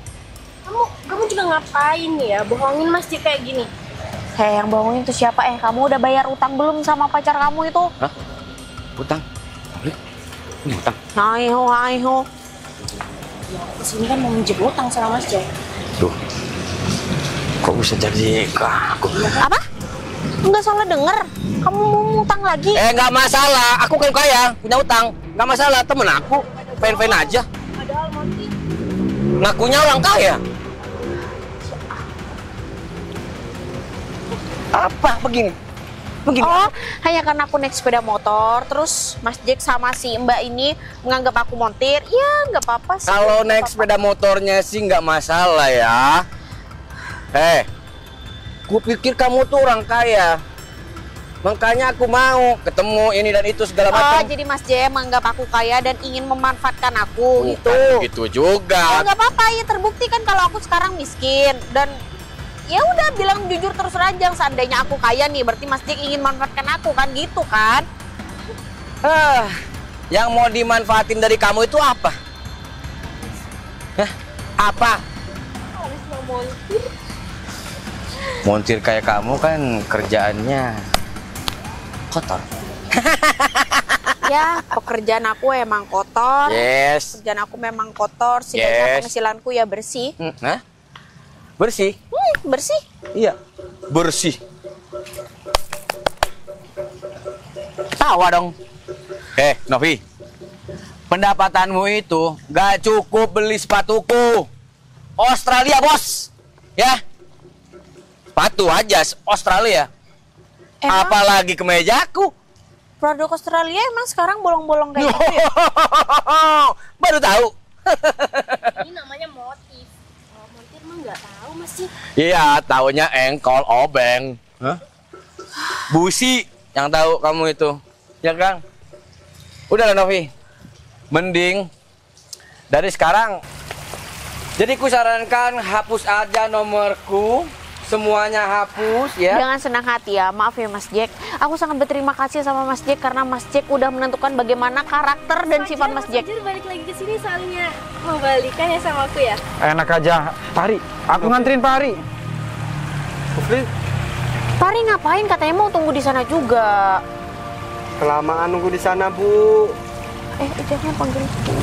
Kamu juga ngapain ya bohongin Mas Jack kayak gini? Yang bohongin itu siapa? Kamu udah bayar utang belum sama pacar kamu itu? Hah? Utang? Ini utang? Aiho. Ya, kesini kan mau minjem utang sama Mas Jack. Duh, kok bisa jadi ke aku? Apa? Nggak salah denger. Kamu mau utang lagi? Nggak masalah, aku kan kaya, punya utang. Nggak masalah, temen aku, fine-fine aja. Padahal montir. Ngakunya orang kaya. Apa begini? Oh, hanya karena aku naik sepeda motor, terus Mas Jack sama si Mbak ini menganggap aku montir. Ya, nggak apa-apa sih. Kalau naik sepeda motornya sih nggak masalah ya. Kupikir kamu tuh orang kaya. Makanya aku mau ketemu ini dan itu segala macam. Jadi Mas Jack menganggap aku kaya dan ingin memanfaatkan aku gitu. Gitu juga. Nggak apa-apa, ya terbukti kan kalau aku sekarang miskin. Dan ya udah bilang jujur terus aja, seandainya aku kaya nih berarti Mas Jack ingin manfaatkan aku kan gitu kan. Yang mau dimanfaatin dari kamu itu apa? Apa? Montir kayak kamu kan kerjaannya kotor. Ya, pekerjaan aku emang kotor. Yes. Pekerjaan aku memang kotor, sehingga penghasilanku ya bersih. Bersih? Bersih. Iya, bersih. Tawa dong. Novi, pendapatanmu itu gak cukup beli sepatuku. Australia, bos. Ya, sepatu aja Australia. Emang? Apalagi kemejaku. Produk Australia emang sekarang bolong-bolong kayak gitu ya? Baru tahu. Ini namanya motif. Kalau montir mah nggak tahu masih. Iya, taunya engkol, obeng. Hah? Busi yang tahu kamu itu. Ya kan? Udah lah Novi. Mending dari sekarang. Jadi ku sarankan hapus aja nomorku. Semuanya hapus ya. Dengan senang hati ya, maaf ya Mas Jack. Aku sangat berterima kasih sama Mas Jack karena Mas Jack udah menentukan bagaimana karakter dan sifat Mas Jack. Fajar balik lagi ke sini soalnya mau balikan ya sama aku ya. Enak aja, Pari. Aku nganterin Pari. Pari ngapain? Katanya mau tunggu di sana juga. Kelamaan nunggu di sana, Bu. Jangan panggil ibu.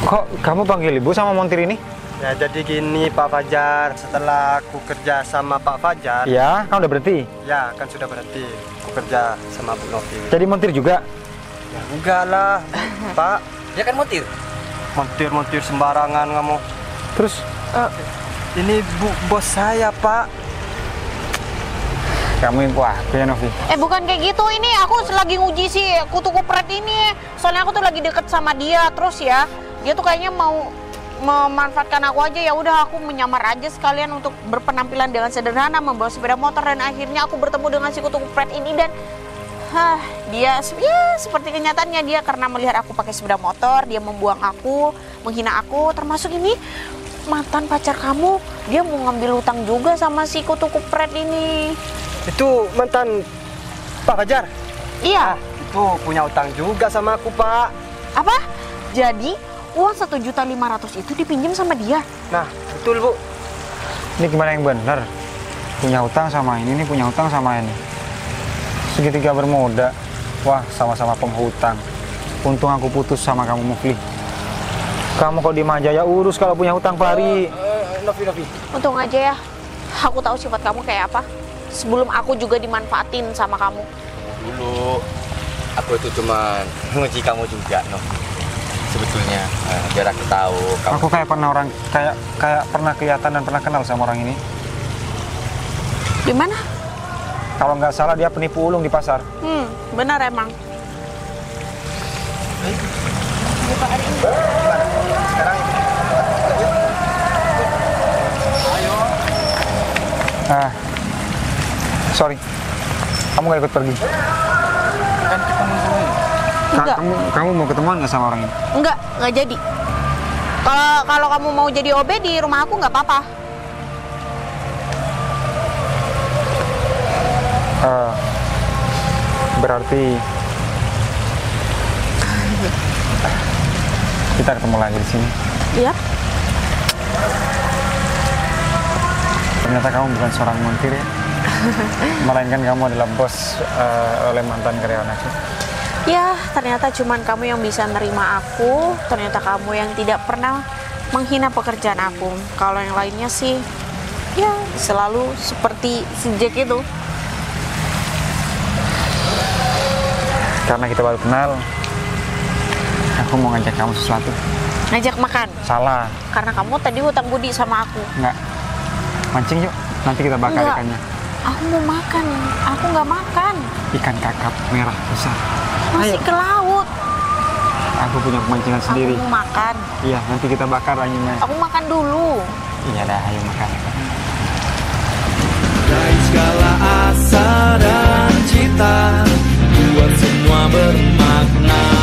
Kok kamu panggil ibu sama montir ini? Ya jadi gini Pak Fajar, setelah aku kerja sama Pak Fajar, Ya, kamu udah berhenti. ya kan sudah berhenti. Aku kerja sama Bu Novi. Jadi montir juga. Ya enggak lah, Pak. Ya kan montir. Montir-montir sembarangan kamu. Terus Ini bos saya, Pak. kamu yang kuat ya Novi. Bukan kayak gitu, ini aku lagi nguji si kutu kupret ini. Soalnya aku tuh lagi deket sama dia, terus ya dia tuh kayaknya mau memanfaatkan aku aja. Ya udah aku menyamar aja sekalian untuk berpenampilan dengan sederhana, membawa sepeda motor, dan akhirnya aku bertemu dengan si kutu kupret ini. Dan dia ya seperti kenyataannya, dia karena melihat aku pakai sepeda motor, dia membuang aku, menghina aku. Termasuk ini mantan pacar kamu, dia mau ngambil utang juga sama si kutu kupret ini. Itu mantan Pak Fajar. Iya. Itu punya utang juga sama aku, Pak. Apa? Jadi uang 1.500.000 itu dipinjam sama dia? Nah, betul, Bu. Ini gimana yang benar? Punya utang sama ini punya utang sama ini. Segitiga bermoda. Wah, sama-sama penghutang. Untung aku putus sama kamu, Mufli. Kamu kok diem aja ya, urus kalau punya hutang, Pari. Novi. Untung aja ya, aku tahu sifat kamu kayak apa. Sebelum aku juga dimanfaatin sama kamu. Dulu aku itu cuma nguji kamu juga, Novi. Sebetulnya biar aku tahu kamu. Aku kayak pernah kelihatan dan pernah kenal sama orang ini. Di mana? Kalau nggak salah dia penipu ulung di pasar. Benar emang. Sorry, kamu nggak ikut pergi. Kan kita mau semua. Enggak. Kamu mau ketemuan nggak sama orang ini? Enggak jadi. Kalau kamu mau jadi OB di rumah aku nggak apa-apa. Berarti kita ketemu lagi di sini. Iya. Ternyata kamu bukan seorang montir ya, melainkan kamu adalah bos oleh mantan karyawan aku. Ya, ternyata cuman kamu yang bisa nerima aku. Ternyata kamu yang tidak pernah menghina pekerjaan aku. Kalau yang lainnya sih, ya selalu seperti si Jack itu. Karena kita baru kenal, aku mau ngajak kamu sesuatu. Ngajak makan. Salah. Karena kamu tadi hutang budi sama aku. Enggak. Mancing yuk, nanti kita bakar Enggak. ikannya. Aku mau makan. Aku nggak makan. Ikan kakap merah besar. Masih ke laut. Aku punya pemancingan sendiri. Aku mau makan. Iya, nanti kita bakar anjingnya. Aku makan dulu. Iya dah, ayo makan. Dari segala asa dan cita, buat semua bermakna.